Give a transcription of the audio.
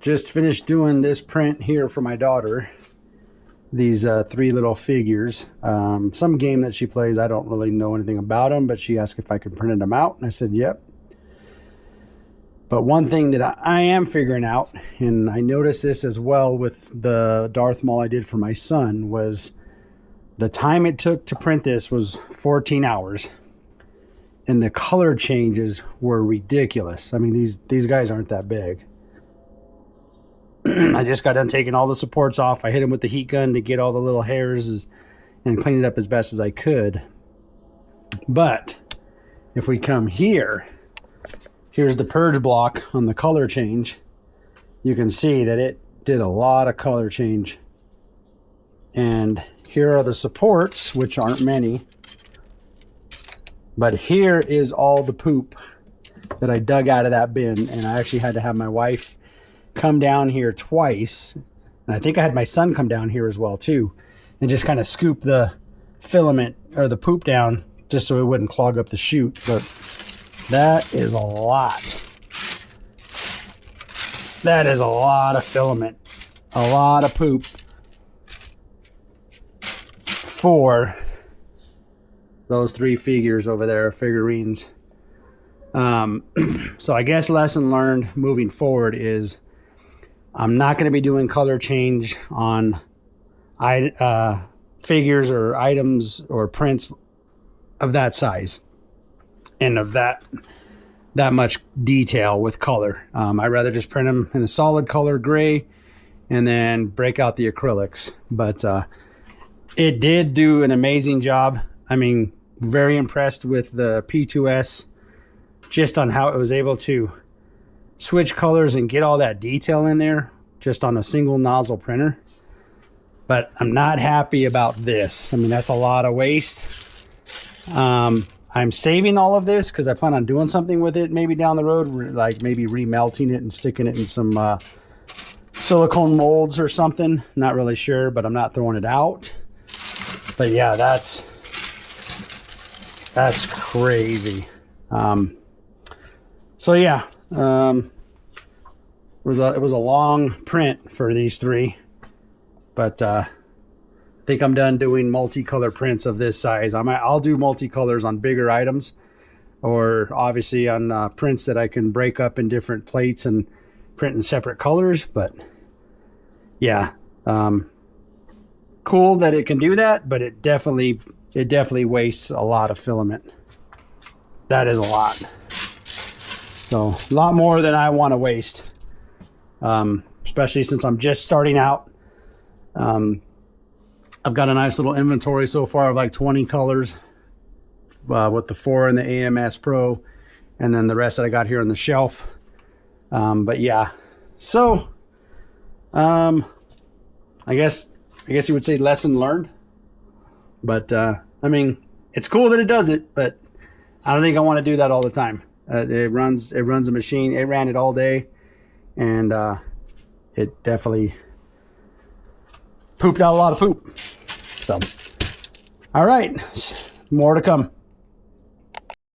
just finished doing this print here for my daughter. These 3 little figures. Some game that she plays. I don't really know anything about them, but she asked if I could print them out, and I said yep. But one thing that I am figuring out, and I noticed this as well with the Darth Maul I did for my son, was the time it took to print this was 14 hours. And the color changes were ridiculous. I mean, these guys aren't that big. I just got done taking all the supports off. I hit them with the heat gun to get all the little hairs and clean it up as best as I could. But if we come here, here's the purge block on the color change. You can see that it did a lot of color change. And here are the supports, which aren't many. But here is all the poop that I dug out of that bin. And I actually had to have my wife come down here twice, and I think I had my son come down here as well too, and just kind of scoop the filament or the poop down just so it wouldn't clog up the chute. But that is a lot. That is a lot of filament, a lot of poop for those 3 figures over there, figurines. So I guess lesson learned moving forward is I'm not going to be doing color change on figures or items or prints of that size and of that much detail with color. I'd rather just print them in a solid color gray and then break out the acrylics. But it did do an amazing job. I mean, very impressed with the P2S, just on how it was able to switch colors and get all that detail in there just on a single nozzle printer. But I'm not happy about this. I mean, that's a lot of waste. I'm saving all of this because I plan on doing something with it maybe down the road, like maybe remelting it and sticking it in some silicone molds or something. Not really sure, but I'm not throwing it out. But yeah, that's crazy. So yeah, it was a long print for these 3, but I think I'm done doing multicolor prints of this size. I'll do multicolors on bigger items, or obviously on prints that I can break up in different plates and print in separate colors. But yeah, cool that it can do that, but it definitely wastes a lot of filament. That is a lot. So a lot more than I want to waste, especially since I'm just starting out. I've got a nice little inventory so far of like 20 colors with the 4 in the AMS Pro, and then the rest that I got here on the shelf. But yeah, so I guess you would say lesson learned. But I mean, it's cool that it does it, but I don't think I want to do that all the time. It runs a machine. It ran it all day, and it definitely pooped out a lot of poop. So, all right, more to come.